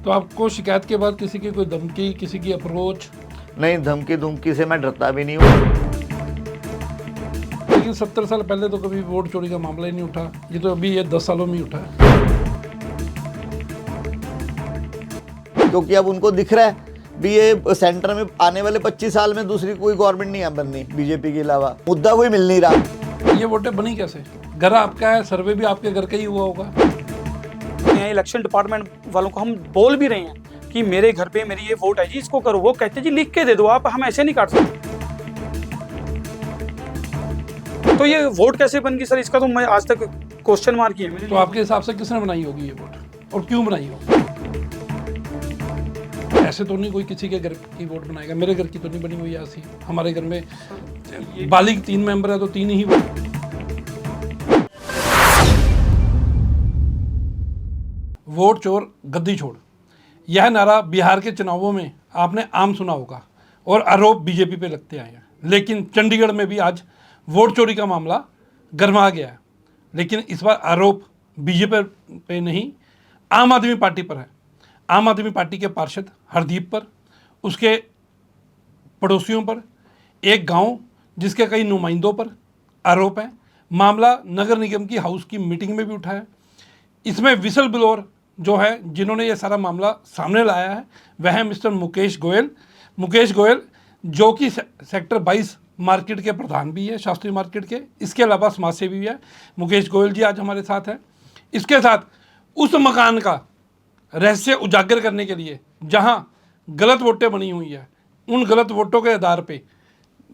तो आपको शिकायत के बाद किसी की कोई धमकी, किसी की अप्रोच? नहीं, धमकी धमकी से मैं डरता भी नहीं हूँ। लेकिन 70 साल पहले तो कभी वोट चोरी का मामला ही नहीं उठा, ये तो अभी ये 10 सालों में ही उठा है। क्योंकि अब उनको दिख रहा है भी ये सेंटर में आने वाले 25 साल में दूसरी कोई गवर्नमेंट नहीं है बननी बीजेपी के अलावा, मुद्दा कोई मिल नहीं रहा। ये वोटें बनी कैसे? घर आपका है, सर्वे भी आपके घर का ही हुआ होगा। इलेक्शन डिपार्टमेंट वालों को हम बोल भी रहे हैं कि मेरे घर पे मेरी ये वोट है जी, इसको करो। वो कहते जी लिख के दे दो आप, हम ऐसे नहीं काट सकते। तो ये वोट कैसे बन गई सर, इसका तो मैं आज तक क्वेश्चन मार्क ही है मेरे तो लिए। आपके हिसाब से किसने बनाई होगी ये वोट और क्यों बनाई होगी? ऐसे तो नहीं कोई किसी के घर की वोट बनाएगा। मेरे घर की तो नहीं बनी हुई ऐसी। हमारे घर में बालिग 3 मेंबर है तो 3 ही वोट। वोट चोर गद्दी छोड़, यह नारा बिहार के चुनावों में आपने आम सुना होगा और आरोप बीजेपी पे लगते आए हैं। लेकिन चंडीगढ़ में भी आज वोट चोरी का मामला गरमा गया है। लेकिन इस बार आरोप बीजेपी पे नहीं, आम आदमी पार्टी पर है। आम आदमी पार्टी के पार्षद हरदीप पर, उसके पड़ोसियों पर, एक गांव जिसके कई नुमाइंदों पर आरोप है। मामला नगर निगम की हाउस की मीटिंग में भी उठा है। इसमें विसल ब्लोअर जो है, जिन्होंने ये सारा मामला सामने लाया है, वह है मिस्टर मुकेश गोयल। मुकेश गोयल जो कि सेक्टर 22 मार्केट के प्रधान भी है, शास्त्री मार्केट के। इसके अलावा समाजसेवी भी है। मुकेश गोयल जी आज हमारे साथ हैं। इसके साथ उस मकान का रहस्य उजागर करने के लिए जहां गलत वोटें बनी हुई है, उन गलत वोटों के आधार पे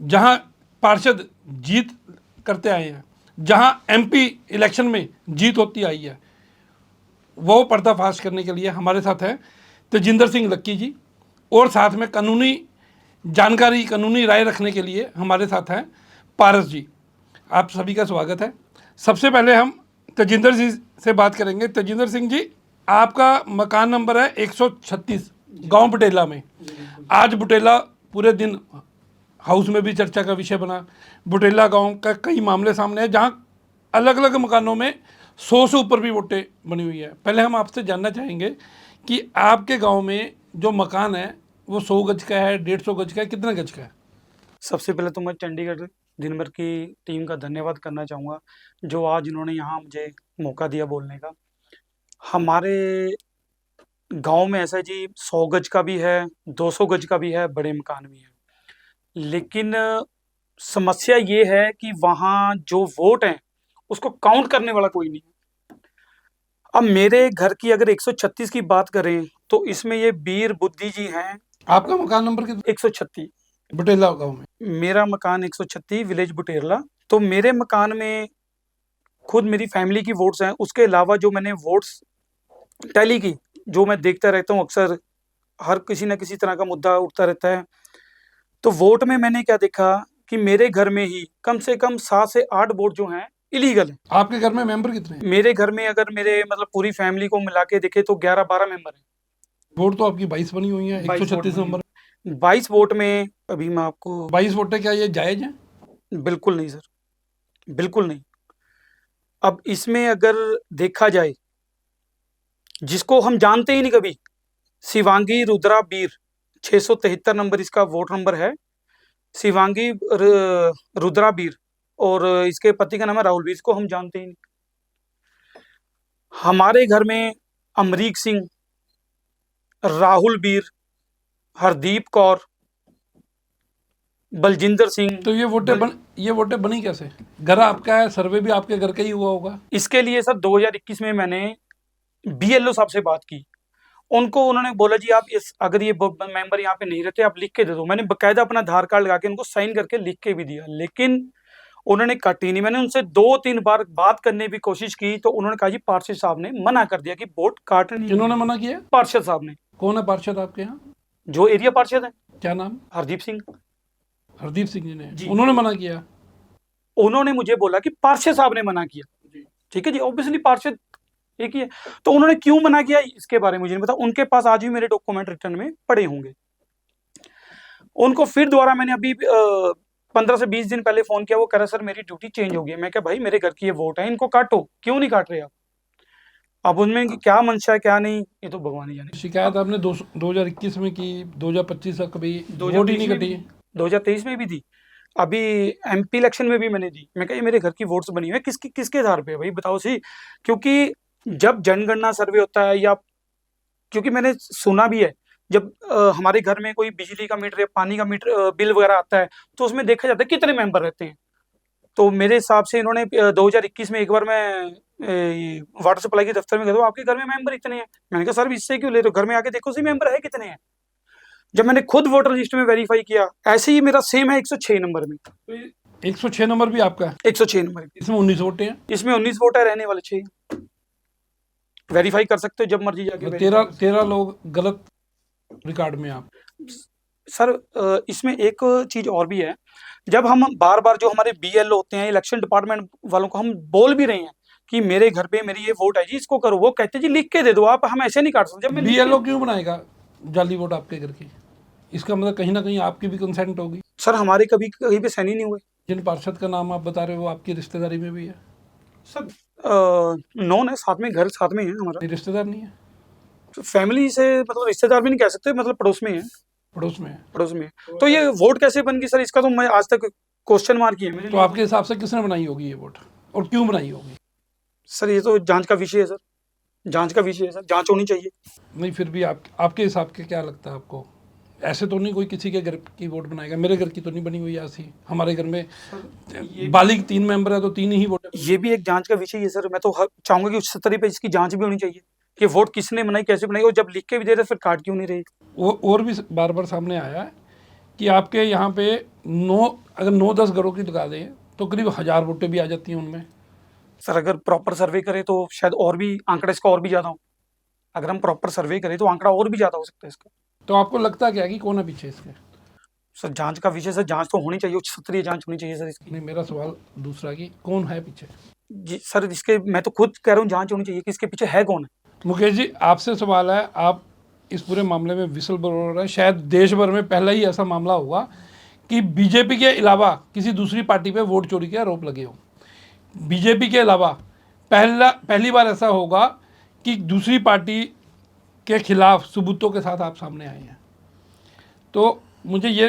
जहां पार्षद जीत करते आए हैं, जहां एमपी इलेक्शन में जीत होती आई है, वो पर्दाफाश करने के लिए हमारे साथ हैं तेजिंदर सिंह लक्की जी। और साथ में कानूनी जानकारी, कानूनी राय रखने के लिए हमारे साथ हैं पारस जी। आप सभी का स्वागत है। सबसे पहले हम तेजिंदर जी से बात करेंगे। तेजिंदर सिंह जी, आपका मकान नंबर है 136, गांव बुटेला में। आज बुटेला पूरे दिन हाउस में भी चर्चा का विषय बना। बुटेला गांव का कई मामले सामने हैं जहां अलग अलग मकानों में 100 से ऊपर भी वोटें बनी हुई है। पहले हम आपसे जानना चाहेंगे कि आपके गांव में जो मकान है वो 100 गज का है, 150 गज का है, कितने गज का है? सबसे पहले तो मैं चंडीगढ़ दिन भर की टीम का धन्यवाद करना चाहूँगा, जो आज इन्होंने यहाँ मुझे मौका दिया बोलने का। हमारे गांव में ऐसा है जी, 100 गज का भी है, 200 गज का भी है, बड़े मकान भी है। लेकिन समस्या ये है कि वहाँ जो वोट हैं उसको काउंट करने वाला कोई नहीं है। अब मेरे घर की अगर 136 की बात करें तो इसमें ये वीर बुद्धि जी हैं। आपका मकान नंबर कितना? 136 बुटेला गांव में। मेरा मकान 136 विलेज बुटेरला। तो मेरे मकान में खुद मेरी फैमिली की वोट्स हैं। उसके अलावा जो मैंने वोट्स टैली की, जो मैं देखता रहता हूँ, अक्सर हर किसी न किसी तरह का मुद्दा उठता रहता है। तो वोट में मैंने क्या देखा कि मेरे घर में ही कम से कम 7 से 8 वोट जो हैं इलीगल है। आपके घर में मेंबर कितने हैं? मेरे घर में अगर मेरे मतलब पूरी फैमिली को मिला के देखे तो 11-12 मेंबर हैं। वोट तो आपकी 22 बनी हुई है, 136 नंबर। 22 वोट में अभी मैं आपको 22 वोटें क्या ये जायज हैं? बिल्कुल नहीं सर, बिल्कुल नहीं। अब इसमें अगर देखा जाए, जिसको हम जानते ही नहीं कभी, शिवांगी रुद्रा बीर, 673 नंबर इसका वोट नंबर है। शिवांगी रुद्रा बीर, और इसके पति का नाम है राहुल बीर। इसको हम जानते ही नहीं। हमारे घर में अमरीक सिंह, राहुल बीर, हरदीप कौर, बलजिंदर सिंह। तो ये वोटें बनी कैसे? घर आपका है, सर्वे भी आपके घर का ही हुआ होगा। इसके लिए सर 2021 में मैंने बीएलओ साहब से बात की। उन्होंने बोला जी आप अगर ये मेंबर यहाँ पे नहीं रहते आप लिख के दे दो। मैंने बकायदा अपना आधार कार्ड लगा के उनको साइन करके लिख के भी दिया, लेकिन उन्होंने काटी नहीं। मैंने उनसे 2-3 बार बात करने की कोशिश की तो उन्होंने कहा जी पार्षद साहब ने मना कर दिया कि वोट काटने। किन्होंने मना किया? पार्षद साहब ने। कौन है पार्षद आपके यहाँ? जो एरिया पार्षद है। क्या नाम? हरदीप सिंह। हरदीप सिंह जी ने जी। उन्होंने मना किया? उन्होंने मुझे बोला कि पार्षद साहब ने मना किया। ठीक है जी, ऑब्वियसली पार्षद एक ही है। तो उन्होंने क्यों मना किया इसके बारे में मुझे नहीं पता। उनके पास आज भी मेरे डॉक्यूमेंट रिटर्न में पड़े होंगे। उनको फिर दोबारा मैंने अभी 15 से 20 दिन पहले फोन किया। वो कह रहा सर मेरी ड्यूटी चेंज हो गई है। मैं क्या भाई मेरे घर की ये वोट है, इनको काटो, क्यों नहीं काट रहे आप? अब उनमें कि क्या मंशा है क्या नहीं, ये तो भगवान ही जाने। शिकायत आपने 2021 में की, 2025 तक कभी वोट ही 2023 नहीं में भी कटी। दी, 2023 में भी दी, अभी एमपी इलेक्शन में भी मैंने दी। मैं कहा ये मेरे घर की वोट्स बनी हुई है, किसके आधार पे है भाई, बताओ सही। क्योंकि जब जनगणना सर्वे होता है, या क्योंकि मैंने सुना भी है, जब हमारे घर में कोई बिजली का मीटर या पानी का मीटर बिल वगैरह आता है, तो उसमें देखा जाता है कितने मेंबर रहते हैं। तो मेरे हिसाब से इन्होंने 2021 में एक बार मैं वाटर सप्लाई के दफ्तर में गया, तो आपके घर में मेंबर इतने हैं। मैंने कहा सर इससे क्यों ले रहे हो, घर में आके देखो सही मेंबर है कितने हैं। जब मैंने खुद वोटर लिस्ट में वेरीफाई किया, ऐसे ही मेरा सेम है 106 नंबर में। 106 नंबर भी आपका है, 106 नंबर में। इसमें 19 वोटे हैं। इसमें 19 वोट है, रहने वाले 6। वेरीफाई कर सकते हो जब मर्जी जाके verify तेरह कर सकते तेरह लोग गलत रिकॉर्ड में आप। हो। सर इसमें एक चीज और भी है, जब हम बार बार जो हमारे बीएलओ होते हैं, इलेक्शन डिपार्टमेंट वालों को हम बोल भी रहे हैं कि मेरे घर पे मेरी ये वोट है जी, इसको करो, वो कहते हैं जी लिख के दे दो आप, हम ऐसे नहीं काट सकते। जब मैं लिख बीएलओ के, क्यों बनाएगा जाली वोट आपके घर की? इसका मतलब कहीं ना कहीं आपकी भी कंसेंट होगी। सर हमारे कभी कहीं पे साइन ही नहीं हुए। जिन पार्षद का नाम आप बता रहे हो वो आपकी रिश्तेदारी में भी है? सर नॉन है, साथ में घर साथ में है हमारा। ये रिश्तेदार नहीं है, तो फैमिली से मतलब रिश्तेदार भी नहीं कह सकते, मतलब पड़ोस में है। पड़ोस में है। पड़ोस में है। तो ये वोट कैसे बन गई सर, इसका तो मैं आज तक क्वेश्चन मार्क ही है मेरे तो लिए। आपके हिसाब से किसने बनाई होगी ये वोट, और क्यों बनाई होगी? सर ये तो जांच का विषय है सर, जांच का विषय है सर, जांच होनी चाहिए। नहीं, फिर भी आपके हिसाब के क्या लगता है आपको? ऐसे तो नहीं कोई किसी के घर की वोट बनाएगा। मेरे घर की तो नहीं बनी हुई ऐसी। हमारे घर में बालिग 3 मेंबर है तो 3 ही वोट। ये भी एक जांच का विषय है सर। मैं तो चाहूंगा कि उच्च स्तरीय पे इसकी जांच भी होनी चाहिए कि वोट किसने बनाई, कैसे बनाई, और जब लिख के भी दे रहे फिर काट क्यों नहीं रही। और भी बार बार सामने आया है कि आपके यहाँ पे अगर 9-10 घरों की लगा दें तो करीब 1000 वोटें भी आ जाती हैं उनमें। सर अगर प्रॉपर सर्वे करें तो शायद और भी आंकड़ा इसका और भी ज्यादा हो। अगर हम प्रॉपर सर्वे करें तो आंकड़ा और भी ज्यादा हो सकता है इसका। तो आपको लगता क्या है कि कौन है पीछे इसके? सर जांच का विषय, सर जांच तो होनी चाहिए, उच्च स्तरीय जांच होनी चाहिए सर इसकी। नहीं, मेरा सवाल दूसरा कि कौन है पीछे? जी सर, इसके मैं तो खुद कह रहा हूँ जांच होनी चाहिए कि इसके पीछे है कौन है। मुकेश जी, आपसे सवाल है, आप इस पूरे मामले में विसल ब्लोअर है। शायद देश भर में पहला ही ऐसा मामला होगा कि बीजेपी के अलावा किसी दूसरी पार्टी पे वोट चोरी के आरोप लगे हो। बीजेपी के अलावा पहली बार ऐसा होगा कि दूसरी पार्टी के खिलाफ सबूतों के साथ आप सामने आए हैं। तो मुझे ये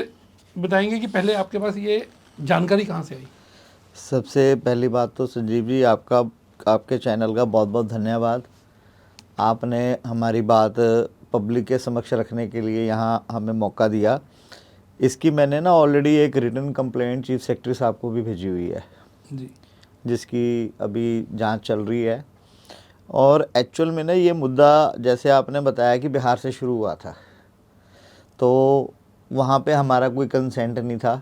बताएंगे कि पहले आपके पास ये जानकारी कहाँ से आई? सबसे पहली बात तो संजीव जी, आपके चैनल का बहुत बहुत धन्यवाद। आपने हमारी बात पब्लिक के समक्ष रखने के लिए यहाँ हमें मौका दिया। इसकी मैंने ना ऑलरेडी एक रिटन कंप्लेंट चीफ सेक्रेटरी साहब को भी भेजी हुई है जी, जिसकी अभी जांच चल रही है। और एक्चुअल में ना ये मुद्दा, जैसे आपने बताया कि बिहार से शुरू हुआ था, तो वहाँ पे हमारा कोई कंसेंट नहीं था।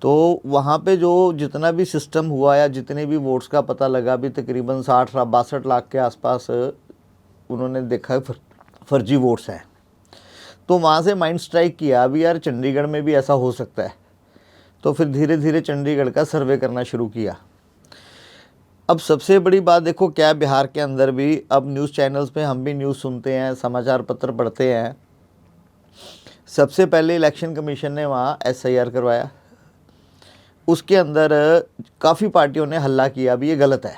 तो वहाँ पे जो जितना भी सिस्टम हुआ या जितने भी वोट्स का पता लगा, भी तकरीबन 62 लाख के आसपास उन्होंने देखा फर्जी वोट्स हैं। तो वहाँ से माइंड स्ट्राइक किया अभी यार चंडीगढ़ में भी ऐसा हो सकता है। तो फिर धीरे धीरे चंडीगढ़ का सर्वे करना शुरू किया। अब सबसे बड़ी बात देखो क्या, बिहार के अंदर भी अब न्यूज़ चैनल्स पे हम भी न्यूज़ सुनते हैं, समाचार पत्र पढ़ते हैं। सबसे पहले इलेक्शन कमीशन ने वहाँ SIR करवाया। उसके अंदर काफ़ी पार्टियों ने हल्ला किया भी ये गलत है,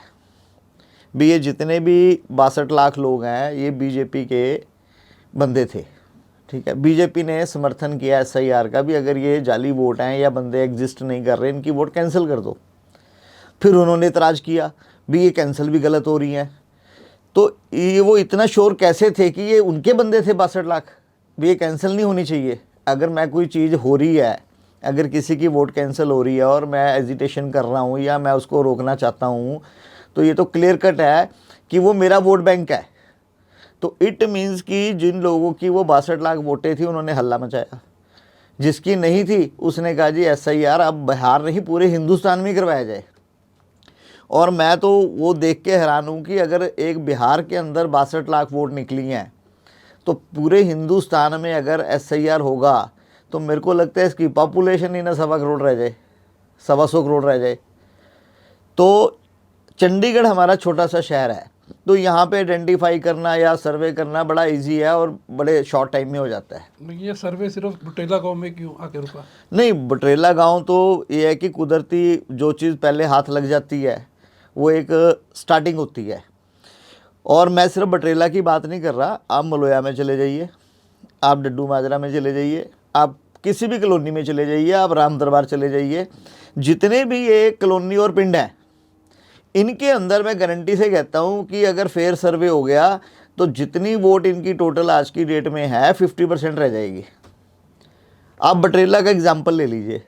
भी ये जितने भी 62 लाख लोग हैं ये बीजेपी के बंदे थे। ठीक है, बीजेपी ने समर्थन किया SIR का भी, अगर ये जाली वोट हैं या बंदे एग्जिस्ट नहीं कर रहे, इनकी वोट कैंसिल कर दो। फिर उन्होंने इतराज़ किया भी ये कैंसिल भी गलत हो रही हैं। तो ये वो इतना श्योर कैसे थे कि ये उनके बंदे थे 62 लाख, भी ये कैंसिल नहीं होनी चाहिए। अगर मैं कोई चीज़ हो रही है, अगर किसी की वोट कैंसिल हो रही है और मैं एजिटेशन कर रहा हूँ या मैं उसको रोकना चाहता हूँ, तो ये तो क्लियर कट है कि वो मेरा वोट बैंक है। तो इट मीन्स कि जिन लोगों की वो 62 लाख वोटें थी उन्होंने हल्ला मचाया, जिसकी नहीं थी उसने कहा जी SIR अब बिहार नहीं पूरे हिंदुस्तान में करवाया जाए। और मैं तो वो देख के हैरान हूँ कि अगर एक बिहार के अंदर 62 लाख वोट निकली हैं तो पूरे हिंदुस्तान में अगर SIR होगा तो मेरे को लगता है इसकी पॉपुलेशन ही ना 1.25 करोड़ रह जाए, 125 करोड़ रह जाए। तो चंडीगढ़ हमारा छोटा सा शहर है, तो यहाँ पे आइडेंटिफाई करना या सर्वे करना बड़ा इजी है और बड़े शॉर्ट टाइम में हो जाता है। ये सर्वे सिर्फ बुटेला गांव में क्यों आके रुका? नहीं, बटरेला गांव तो ये है कि कुदरती जो चीज़ पहले हाथ लग जाती है वो एक स्टार्टिंग होती है। और मैं सिर्फ बटरेला की बात नहीं कर रहा, आप मलोया में चले जाइए, आप डड्डू माजरा में चले जाइए, आप किसी भी कॉलोनी में चले जाइए, आप राम दरबार चले जाइए, जितने भी ये कॉलोनी और पिंड हैं, इनके अंदर मैं गारंटी से कहता हूँ कि अगर फेयर सर्वे हो गया तो जितनी वोट इनकी टोटल आज की डेट में है 50% रह जाएगी। आप बटरेला का एग्जाम्पल ले लीजिए,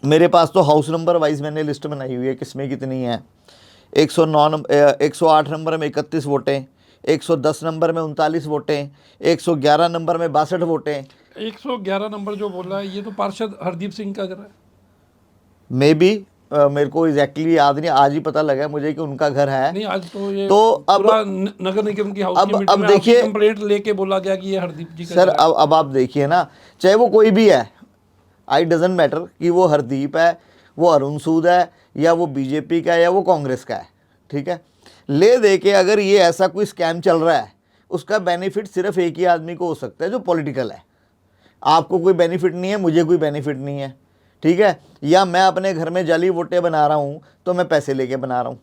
मेरे पास तो हाउस नंबर वाइज मैंने लिस्ट बनाई हुई है किसमें कितनी है। 108 नंबर में 31 वोटें, 110 नंबर में 39 वोटें, 111 नंबर में 62 वोटें। 111 नंबर जो बोल रहा है ये तो पार्षद हरदीप सिंह का घर है। मे बी मेरे को एग्जैक्टली याद नहीं, आज ही पता लगा मुझे कि उनका घर है। नहीं, आज तो ये तो अब पूरा नगर निगम की हाउस की मीटिंग अब में देखिए आपकी कंप्लेंट लेके बोला गया कि ये हरदीप जी का सर, घर है। अब आप देखिए ना, चाहे वो कोई भी है, आई डजेंट मैटर कि वो हरदीप है, वो अरुण सूद है, या वो बीजेपी का है, या वो कांग्रेस का है, ठीक है। ले दे के अगर ये ऐसा कोई स्कैम चल रहा है, उसका बेनिफिट सिर्फ एक ही आदमी को हो सकता है जो पॉलिटिकल है। आपको कोई बेनिफिट नहीं है, मुझे कोई बेनिफिट नहीं है, ठीक है। या मैं अपने घर में जाली वोटें बना रहा हूँ तो मैं पैसे लेके बना रहा हूँ।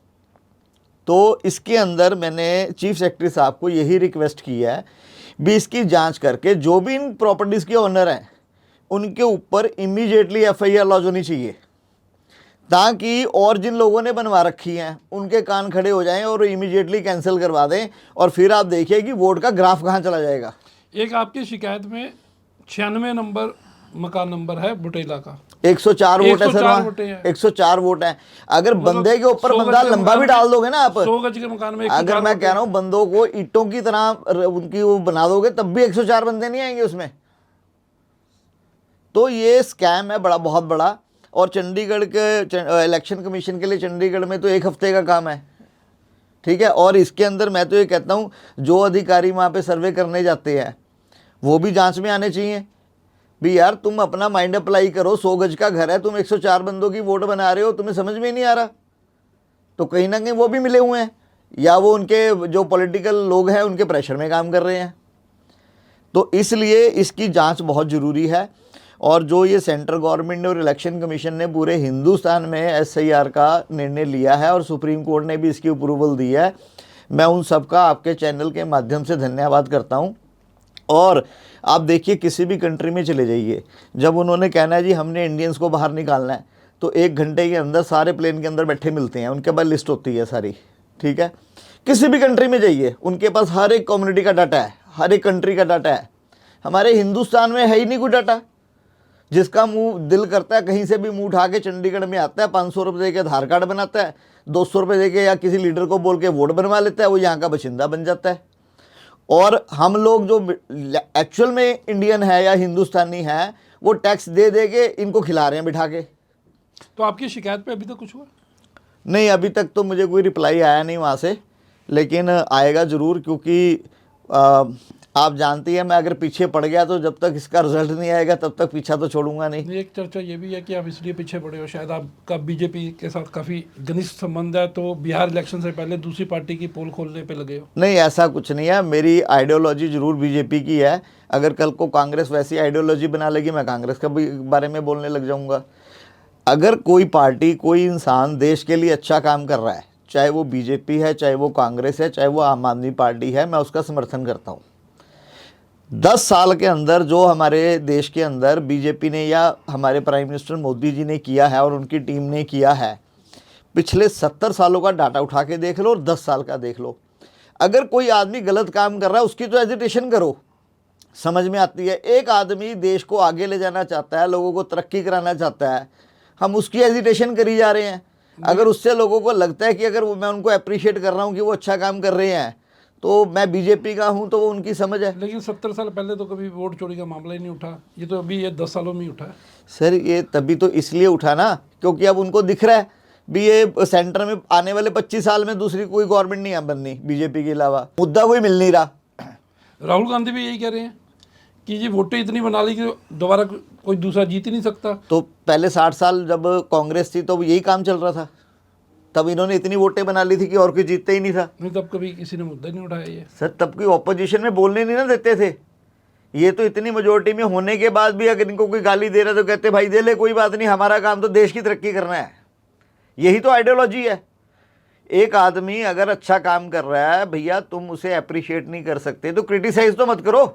तो इसके अंदर मैंने चीफ सेक्रेटरी साहब को यही रिक्वेस्ट की है भी इसकी जांच करके जो भी इन प्रॉपर्टीज़ के ओनर हैं उनके ऊपर इमीडिएटली एफआईआर लॉन्च होनी चाहिए, ताकि और जिन लोगों ने बनवा रखी हैं उनके कान खड़े हो जाएं और इमीडिएटली कैंसिल करवा दें। और फिर आप देखिए कि वोट का ग्राफ कहाँ चला जाएगा। एक आपकी शिकायत में 96 नंबर मकान नंबर है बुटेला का, 104 वोट है 104 सर, वोटें हैं। 104 वोट है। अगर मतलब बंदे के ऊपर 100 बंदा गज के लंबा भी मकान डाल में- दोगे ना आप, 100 गज के मकान में अगर 104 मैं कह रहा हूँ बंदों को ईंटों की तरह उनकी वो बना दोगे तब भी 104 बंदे नहीं आएंगे उसमें। तो ये स्कैम है बड़ा, बहुत बड़ा। और चंडीगढ़ के इलेक्शन कमीशन के लिए चंडीगढ़ में तो 1 हफ्ते का काम है, ठीक है। और इसके अंदर मैं तो ये कहता हूँ जो अधिकारी वहाँ पे सर्वे करने जाते हैं वो भी जांच में आने चाहिए भी यार तुम अपना माइंड अप्लाई करो। 100 गज का घर है, तुम 104 बंदों की वोट बना रहे हो, तुम्हें समझ में नहीं आ रहा। तो कहीं ना कहीं वो भी मिले हुए हैं, या वो उनके जो पॉलिटिकल लोग हैं उनके प्रेशर में काम कर रहे हैं। तो इसलिए इसकी जांच बहुत ज़रूरी है। और जो ये सेंट्रल गवर्नमेंट ने और इलेक्शन कमीशन ने पूरे हिंदुस्तान में एसआईआर का निर्णय लिया है और सुप्रीम कोर्ट ने भी इसकी अप्रूवल दी है, मैं उन सबका आपके चैनल के माध्यम से धन्यवाद करता हूं। और आप देखिए किसी भी कंट्री में चले जाइए, जब उन्होंने कहना है जी हमने इंडियंस को बाहर निकालना है, तो 1 घंटे के अंदर सारे प्लेन के अंदर बैठे मिलते हैं, उनके पास लिस्ट होती है सारी, ठीक है। किसी भी कंट्री में जाइए उनके पास हर एक कम्युनिटी का डाटा है, हर एक कंट्री का डाटा है। हमारे हिंदुस्तान में है ही नहीं कोई डाटा। जिसका मुंह दिल करता है कहीं से भी मुंह उठा के चंडीगढ़ में आता है, 500 रुपये दे के आधार कार्ड बनाता है, 200 रुपये दे के या किसी लीडर को बोल के वोट बनवा लेता है, वो यहाँ का बाशिंदा बन जाता है। और हम लोग जो एक्चुअल में इंडियन है या हिंदुस्तानी है वो टैक्स दे दे के इनको खिला रहे हैं बिठा के। तो आपकी शिकायत पे अभी तक कुछ हुआ? नहीं, अभी तक तो मुझे कोई रिप्लाई आया नहीं वहाँ से, लेकिन आएगा ज़रूर, क्योंकि आप जानती हैं मैं अगर पीछे पड़ गया तो जब तक इसका रिजल्ट नहीं आएगा तब तक पीछा तो छोड़ूंगा नहीं। एक चर्चा ये भी है कि आप इसलिए पीछे पड़े हो, शायद आपका बीजेपी के साथ काफ़ी घनिष्ठ संबंध है, तो बिहार इलेक्शन से पहले दूसरी पार्टी की पोल खोलने पे लगे हो। नहीं, ऐसा कुछ नहीं है। मेरी आइडियोलॉजी ज़रूर बीजेपी की है। अगर कल को कांग्रेस वैसी आइडियोलॉजी बना लेगी मैं कांग्रेस का भी बारे में बोलने लग जाऊँगा। अगर कोई पार्टी, कोई इंसान देश के लिए अच्छा काम कर रहा है, चाहे वो बीजेपी है, चाहे वो कांग्रेस है, चाहे वो आम आदमी पार्टी है, मैं उसका समर्थन करता हूँ। 10 साल के अंदर जो हमारे देश के अंदर बीजेपी ने या हमारे प्राइम मिनिस्टर मोदी जी ने किया है और उनकी टीम ने किया है, पिछले 70 सालों का डाटा उठा के देख लो और 10 साल का देख लो। अगर कोई आदमी गलत काम कर रहा है उसकी तो एजिटेशन करो, समझ में आती है। एक आदमी देश को आगे ले जाना चाहता है, लोगों को तरक्की कराना चाहता है, हम उसकी एजिटेशन करी जा रहे हैं। अगर उससे लोगों को लगता है कि अगर मैं उनको अप्रिशिएट कर रहा हूँ कि वो अच्छा काम कर रहे हैं तो मैं बीजेपी का हूँ, तो वो उनकी समझ है। लेकिन 70 साल पहले तो कभी वोट चोरी का मामला ही नहीं उठा, ये तो अभी ये 10 सालों में ही उठा है। सर ये तभी तो इसलिए उठा ना क्योंकि अब उनको दिख रहा है भी ये सेंटर में आने वाले 25 साल में दूसरी कोई गवर्नमेंट नहीं बननी बीजेपी के अलावा, मुद्दा कोई मिल नहीं रहा। राहुल गांधी भी यही कह रहे हैं कि ये वोटें इतनी बना ली कि दोबारा कोई दूसरा जीत ही नहीं सकता। तो पहले 60 साल जब कांग्रेस थी तो यही काम चल रहा था, तब इन्होंने इतनी वोटें बना ली थी कि और कोई जीतता ही नहीं था। नहीं, तब कभी किसी ने मुद्दा नहीं उठाया ये। सर तब कोई ऑपोजिशन में बोलने नहीं ना देते थे। ये तो इतनी मेजोरिटी में होने के बाद भी अगर इनको कोई गाली दे रहा है तो कहते भाई दे ले, कोई बात नहीं, हमारा काम तो देश की तरक्की करना है। यही तो आइडियोलॉजी है। एक आदमी अगर अच्छा काम कर रहा है भैया, तुम उसे अप्रिशिएट नहीं कर सकते तो क्रिटिसाइज तो मत करो।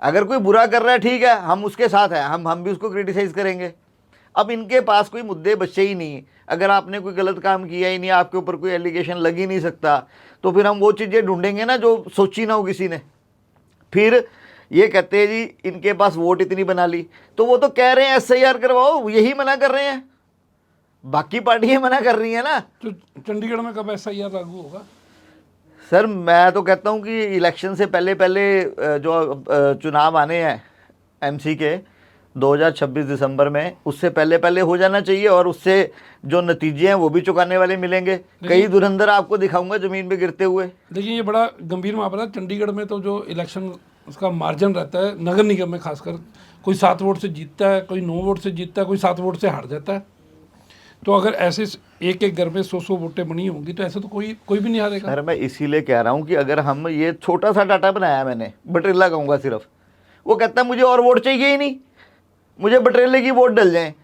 अगर कोई बुरा कर रहा है ठीक है, हम उसके साथ हैं, हम भी उसको क्रिटिसाइज करेंगे। अब इनके पास कोई मुद्दे बचे ही नहीं। अगर आपने कोई गलत काम किया ही नहीं, आपके ऊपर कोई एलिगेशन लग ही नहीं सकता, तो फिर हम वो चीज़ें ढूंढेंगे ना जो सोची ना हो किसी ने। फिर ये कहते हैं जी इनके पास वोट इतनी बना ली, तो वो तो कह रहे हैं SIR करवाओ, यही मना कर रहे हैं, बाकी पार्टियां मना कर रही हैं ना। तो चंडीगढ़ में कब SIR लागू होगा? सर मैं तो कहता हूँ कि इलेक्शन से पहले पहले जो चुनाव आने हैं MC के 2026 दिसंबर में, उससे पहले पहले हो जाना चाहिए, और उससे जो नतीजे हैं वो भी चुकाने वाले मिलेंगे। कई धुरंधर आपको दिखाऊंगा ज़मीन पे गिरते हुए। देखिए ये बड़ा गंभीर मामला है। चंडीगढ़ में तो जो इलेक्शन उसका मार्जिन रहता है नगर निगम में खासकर, कोई 7 वोट से जीतता है, कोई 9 वोट से जीतता है, कोई 7 वोट से हार जाता है। तो अगर ऐसे एक एक घर में 100 वोटें बनी होंगी तो ऐसे तो कोई भी नहीं हारेगा। सर मैं इसीलिए कह रहा हूँ कि अगर हम ये छोटा सा डाटा बनाया मैंने, बटरेला कहूँगा सिर्फ, वो कहता है मुझे और वोट चाहिए ही नहीं, मुझे बटरेले की वोट डल जाए,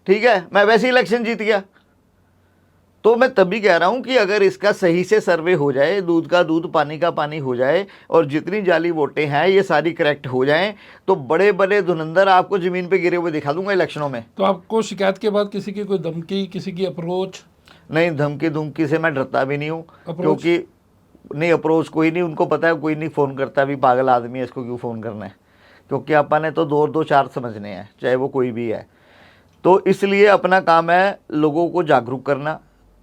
ठीक है, मैं वैसे ही इलेक्शन जीत गया। तो मैं तभी कह रहा हूं कि अगर इसका सही से सर्वे हो जाए, दूध का दूध पानी का पानी हो जाए, और जितनी जाली वोटें हैं ये सारी करेक्ट हो जाएं, तो बड़े बड़े धुरंधर आपको ज़मीन पे गिरे हुए दिखा दूंगा इलेक्शनों में। तो आपको शिकायत के बाद किसी की कोई धमकी, किसी की अप्रोच? नहीं, धमकी से मैं डरता भी नहीं हूँ, क्योंकि नहीं, अप्रोच कोई नहीं, उनको पता है कोई नहीं फ़ोन करता, भी पागल आदमी है, इसको क्यों फ़ोन करना है, क्योंकि अपन ने तो 2 और 2 4 समझने हैं, चाहे वो कोई भी है। तो इसलिए अपना काम है लोगों को जागरूक करना,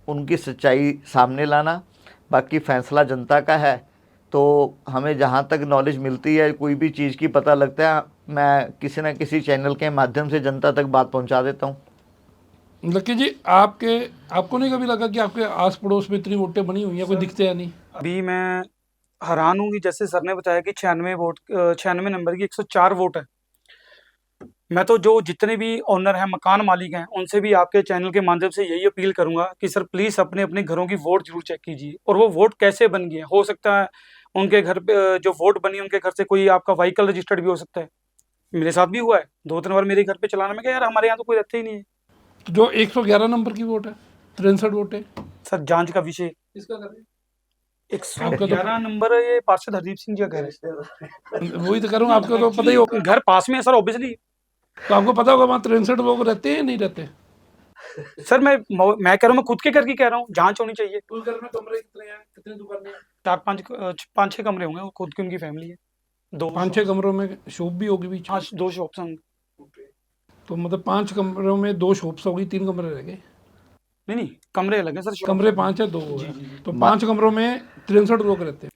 उनकी सच्चाई सामने लाना, बाकी फैसला जनता का है। तो हमें जहाँ तक नॉलेज मिलती है, कोई भी चीज़ की पता लगता है, मैं किसी न किसी चैनल के माध्यम से जनता तक बात पहुँचा देता हूँ। लक्की जी, आपको नहीं कभी लगा कि आपके आस पड़ोस में इतनी वोटें बनी हुई हैं, कोई दिखते या नहीं? अभी मैं हैरान हूँ कि जैसे सर ने बताया कि 96 नंबर की 104 वोट है। मैं तो जो जितने भी ओनर हैं, मकान मालिक हैं, उनसे भी आपके चैनल के माध्यम से यही अपील करूंगा कि सर प्लीज अपने अपने घरों की वोट जरूर चेक कीजिए, और वो वोट कैसे बन गए हैं। हो सकता है उनके घर पे जो वोट बनी, उनके घर से कोई आपका व्हीकल रजिस्टर्ड भी हो सकता है। मेरे साथ भी हुआ है 2-3 बार मेरे घर पे चलाना, में क्या यार हमारे यहाँ तो कोई रहते ही नहीं है। तो जो 111 नंबर की वोट है, 63 वोटें, सर जांच का विषय इसका कर रहे 111 नंबर है, ये पार्षद हरदीप सिंह जी का घर है। हैं। वही तो कर रहा हूँ, आपको तो पता ही होगा। घर पास में है सर, ऑब्वियसली। तो आपको पता होगा वहाँ 63 लोग रहते हैं या नहीं रहते? सर मैं कह रहा हूँ, मैं खुद के घर की कह रहा हूँ, जांच होनी चाहिए। उस घर में कमरे कितने हैं, कितनी दुकानें हैं? 4-5 कमरे होंगे, वो खुद की उनकी फैमिली है। 5-6 कमरों में शॉप भी होगी बीच में? हाँ, 2 शॉप्स होंगे। तो मतलब 5 कमरों में 2 शॉप्स होगी, 3 कमरे रह गए। नहीं, कमरे अलग हैं सर। कमरे 5 है, 2 है, तो 5 कमरों में 63 लोग रहते हैं।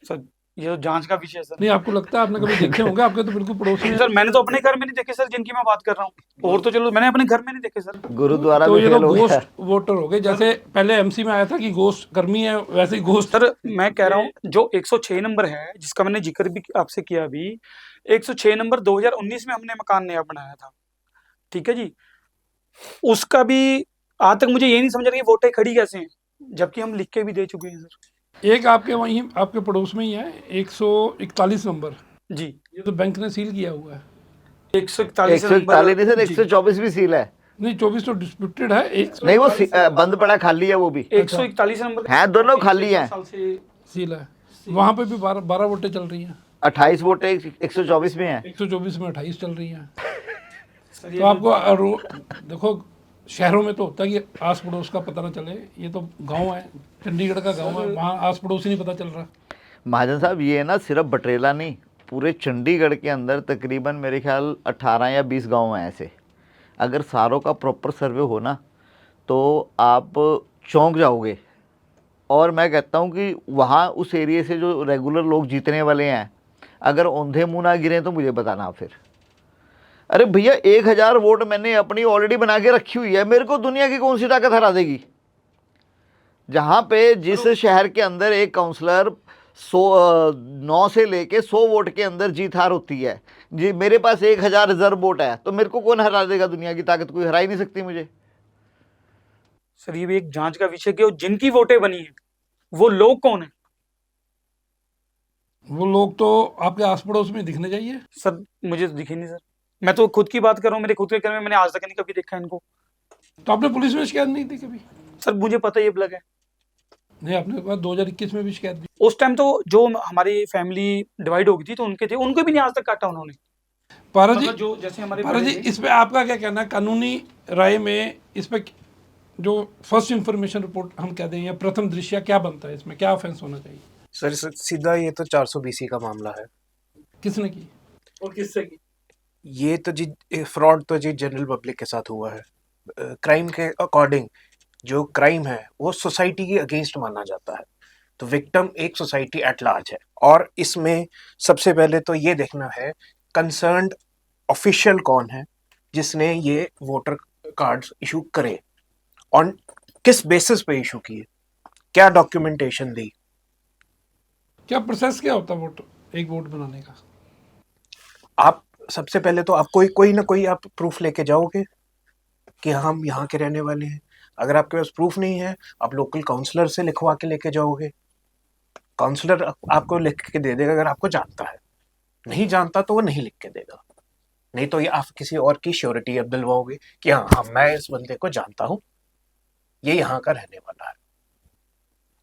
सर ये तो जांच का विषय है सर। नहीं, आपको लगता है आपने कभी देखे होंगे? आपके तो बिल्कुल पड़ोस में। सर मैंने तो अपने घर में नहीं देखे सर, जिनकी मैं बात कर रहा हूँ, और तो चलो मैंने अपने घर में नहीं देखे सर। गुरुद्वारा तो भी ये फेल लोग हो गया। गोश्त वोटर हो गए, जैसे पहले MC में आया था कि गोश्त कर्मी है, वैसे ही गोश्त। सर मैं कह रहा हूँ जो 106 नंबर है, जिसका मैंने जिक्र भी आपसे किया अभी, 106 नंबर 2019 में हमने मकान नया बनाया था, ठीक है जी। उसका भी आज तक मुझे ये नहीं समझ आ रही वोटें खड़ी कैसे हैं, जबकि हम लिख के भी दे चुके हैं सर। एक आपके वहीं आपके पड़ोस में ही है 141 नंबर जी, ये तो बैंक ने सील किया हुआ है। 141 141 नहीं सर, जी। 124 भी सील है। नहीं, 24 तो डिस्प्यूटेड है। नहीं, वो बंद पड़ा खाली है, वो भी 141 नंबर है, दोनों खाली हैं। साल से सील है। वहाँ पे भी 12 वोटें चल रही हैं। 28 वोटें 124 में है। 124 में 28 चल रही हैं। तो आपको देखो, शहरों में तो होता है कि आस पड़ोस का पता ना चले, ये तो गांव है, चंडीगढ़ का गांव है, वहाँ आस पड़ोस ही नहीं पता चल रहा। महाजन साहब ये है ना, सिर्फ बटरेला नहीं, पूरे चंडीगढ़ के अंदर तकरीबन मेरे ख्याल 18 या 20 गांव हैं ऐसे। अगर सारों का प्रॉपर सर्वे हो ना, तो आप चौंक जाओगे। और मैं कहता हूँ कि वहाँ उस एरिए से जो रेगुलर लोग जीतने वाले हैं, अगर औंधे मुँह ना गिरे तो मुझे बताना फिर। अरे भैया 1000 वोट मैंने अपनी ऑलरेडी बना के रखी हुई है, मेरे को दुनिया की कौन सी ताकत हरा देगी। जहाँ पे जिस शहर के अंदर एक काउंसलर 9 से लेके 100 वोट के अंदर जीत हार होती है जी, मेरे पास 1000 रिजर्व वोट है, तो मेरे को कौन हरा देगा? दुनिया की ताकत कोई हरा ही नहीं सकती मुझे। सर ये भी एक जांच का विषय कि जिनकी वोटें बनी है वो लोग कौन है? वो लोग तो आपके आस पड़ोस में दिखने चाहिए। सर मुझे तो दिखे नहीं सर, मैं तो खुद की बात कर रहा हूँ, मेरे खुद के घर में मैंने आज तक नहीं कभी देखा इनको। तो आपने पुलिस में शिकायत नहीं दी कभी? सर मुझे पता ये ब्लग है। नहीं, आपने बात 2021 में भी शिकायत दी। उस टाइम तो जो हमारी फैमिली डिवाइड हो गई थी तो उनके थे, उनको भी नहीं आज तक काटा उन्होंने। पारस जी, मतलब जो जैसे हमारे पारस बड़े जी, थे। इस पे आपका क्या कहना है? कानूनी राय में इस पे जो फर्स्ट इंफॉर्मेशन रिपोर्ट हम कह दें या प्रथम दृश्य क्या बनता है, इसमें क्या ऑफेंस होना चाहिए? सर सीधा ये तो 420 का मामला है। किसने की और किससे की? ये तो जी फ्रॉड तो जी जनरल पब्लिक के साथ हुआ है। क्राइम के अकॉर्डिंग जो क्राइम है वो सोसाइटी के अगेंस्ट माना जाता है, तो विक्टिम एक सोसाइटी एट लार्ज है। और इसमें सबसे पहले तो ये देखना है कंसर्न्ड ऑफिशियल कौन है जिसने ये वोटर कार्ड्स इशू करे, ऑन किस बेसिस पे इशू किए, क्या डॉक्यूमेंटेशन दी। क्या प्रोसेस क्या होता है एक वोट बनाने का? आप सबसे पहले तो आप कोई ना कोई आप प्रूफ लेके जाओगे कि हम यहाँ के रहने वाले हैं। अगर आपके पास प्रूफ नहीं है, आप लोकल काउंसलर से लिखवा के लेके जाओगे। काउंसलर आपको लिख के दे देगा अगर आपको जानता है, नहीं जानता तो वो नहीं लिख के देगा। नहीं तो ये आप किसी और की श्योरिटी अब दिलवाओगे कि हाँ मैं इस बंदे को जानता हूँ, ये यहाँ का रहने वाला है।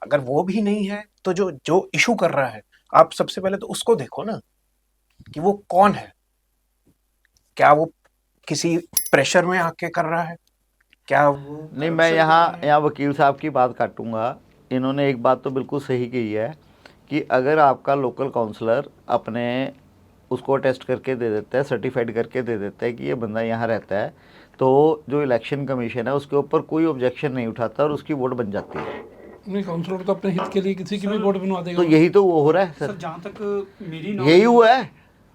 अगर वो भी नहीं है तो जो इशू कर रहा है, आप सबसे पहले तो उसको देखो ना कि वो कौन है। क्या वो किसी प्रेशर में आके कर रहा है, क्या वो नहीं, मैं यहाँ वकील साहब की बात काटूंगा। इन्होंने एक बात तो बिल्कुल सही कही है कि अगर आपका लोकल काउंसलर अपने उसको टेस्ट करके दे देता है, सर्टिफाइड करके दे देता है कि ये बंदा यहाँ रहता है, तो जो इलेक्शन कमीशन है उसके ऊपर कोई ऑब्जेक्शन नहीं उठाता और उसकी वोट बन जाती है। नहीं, काउंसलर तो अपने हित के लिए किसी की भी वोट बनवा देगा। तो यही तो वो हो रहा है सर सर, जहाँ तक मेरी यही knowledge- हुआ है,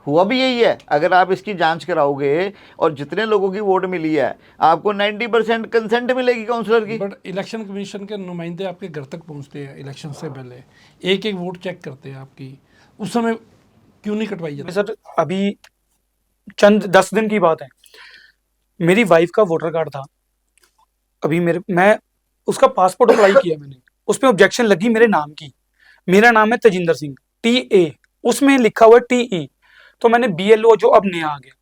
हुआ भी यही है। अगर आप इसकी जांच कराओगे और जितने लोगों की वोट मिली है, आपको 90% कंसेंट मिलेगी काउंसलर की। बट इलेक्शन कमीशन के नुमाइंदे आपके घर तक पहुंचते हैं इलेक्शन से पहले, एक एक वोट चेक करते हैं आपकी, उस समय क्यों नहीं कटवाई जाती? सर अभी चंद 10 दिन की बात है, मेरी वाइफ का वोटर कार्ड था। अभी मैं उसका पासपोर्ट अप्लाई किया मैंने, उसमें ऑब्जेक्शन लगी मेरे नाम की। मेरा नाम है तेजिंदर सिंह, TA, उसमें लिखा हुआ है TE। तो मैंने BLO जो अब नया आ गया,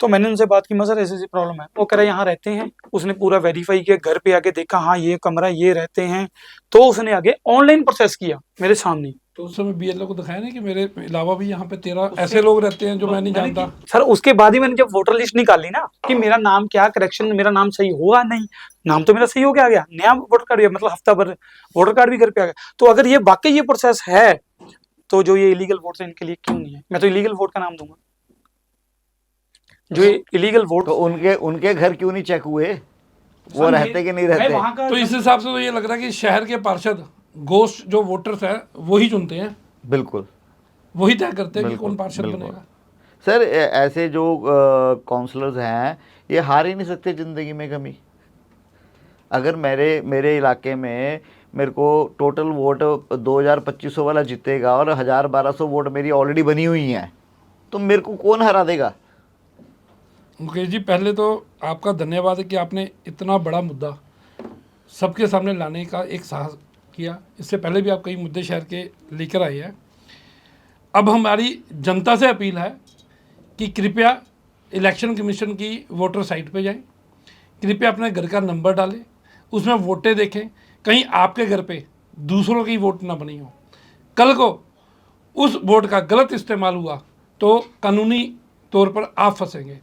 तो मैंने उनसे बात की, मैं सर ऐसी ऐसी प्रॉब्लम है। वो कह रहा यहाँ रहते हैं। उसने पूरा वेरीफाई किया, घर पे आके देखा, हाँ ये कमरा ये रहते हैं। तो उसने आगे ऑनलाइन प्रोसेस किया मेरे सामने। तो उस समय BLO को दिखाया नहीं कि मेरे अलावा भी यहाँ पे 13 ऐसे लोग रहते हैं जो मैं नहीं जानता? सर उसके बाद ही मैंने जब वोटर लिस्ट निकाली ना कि मेरा नाम क्या करेक्शन, मेरा नाम सही हुआ नहीं, नाम तो मेरा सही हो के आ गया, नया वोटर कार्ड भी, मतलब हफ्ता भर वोटर कार्ड भी घर पे आ गया। तो अगर ये वाकई ये प्रोसेस है तो जो ये इलीगल वोट है इनके लिए क्यों नहीं है? मैं तो इलीगल वोट का नाम दूंगा। जो ये इलीगल वोट, तो उनके घर क्यों नहीं चेक हुए, वो रहते कि नहीं रहते? वहां का तो इस हिसाब से तो ये लग रहा है कि शहर के पार्षद गोश्त जो वोटर्स है वही चुनते हैं, बिल्कुल वही तय करते हैं कि बिल्कुल, कौन पार्षद बिल्कुल। बनेगा। सर ऐसे जो काउंसलर्स हैं ये हार ही नहीं सकते ज़िंदगी में कभी। अगर मेरे इलाके में मेरे को टोटल वोट 2200 वाला जीतेगा और 1000-1200 वोट मेरी ऑलरेडी बनी हुई हैं, तो मेरे को कौन हरा देगा? मुकेश जी, पहले तो आपका धन्यवाद है कि आपने इतना बड़ा मुद्दा सबके सामने लाने का एक साहस किया। इससे पहले भी आप कई मुद्दे शहर के लेकर आए हैं। अब हमारी जनता से अपील है कि कृपया इलेक्शन कमीशन की वोटर साइट पे जाएं, कृपया अपने घर का नंबर डालें, उसमें वोटें देखें, कहीं आपके घर पे दूसरों की वोट ना बनी हो। कल को उस वोट का गलत इस्तेमाल हुआ तो कानूनी तौर पर आप फंसेंगे।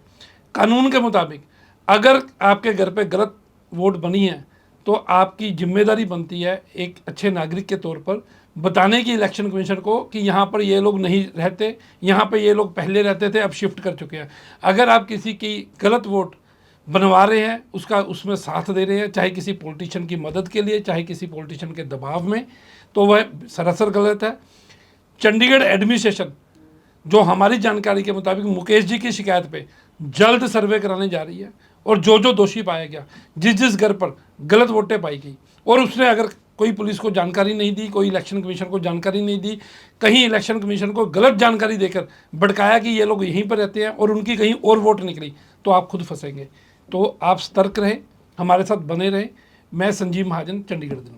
कानून के मुताबिक अगर आपके घर पे गलत वोट बनी है तो आपकी जिम्मेदारी बनती है एक अच्छे नागरिक के तौर पर बताने की इलेक्शन कमीशन को कि यहाँ पर ये लोग नहीं रहते, यहाँ पे ये लोग पहले रहते थे, अब शिफ्ट कर चुके हैं। अगर आप किसी की गलत वोट बनवा रहे हैं, उसमें साथ दे रहे हैं, चाहे किसी पॉलिटिशियन की मदद के लिए, चाहे किसी पॉलिटिशियन के दबाव में, तो वह सरासर गलत है। चंडीगढ़ एडमिनिस्ट्रेशन जो हमारी जानकारी के मुताबिक मुकेश जी की शिकायत पे जल्द सर्वे कराने जा रही है और जो दोषी पाया गया, जिस घर पर गलत वोटें पाई गई और उसने अगर कोई पुलिस को जानकारी नहीं दी, कोई इलेक्शन कमीशन को जानकारी नहीं दी, कहीं इलेक्शन कमीशन को गलत जानकारी देकर भड़काया कि ये लोग यहीं पर रहते हैं और उनकी कहीं और वोट निकली, तो आप खुद फंसेंगे। तो आप सतर्क रहें, हमारे साथ बने रहें। मैं संजीव महाजन, चंडीगढ़ दिन।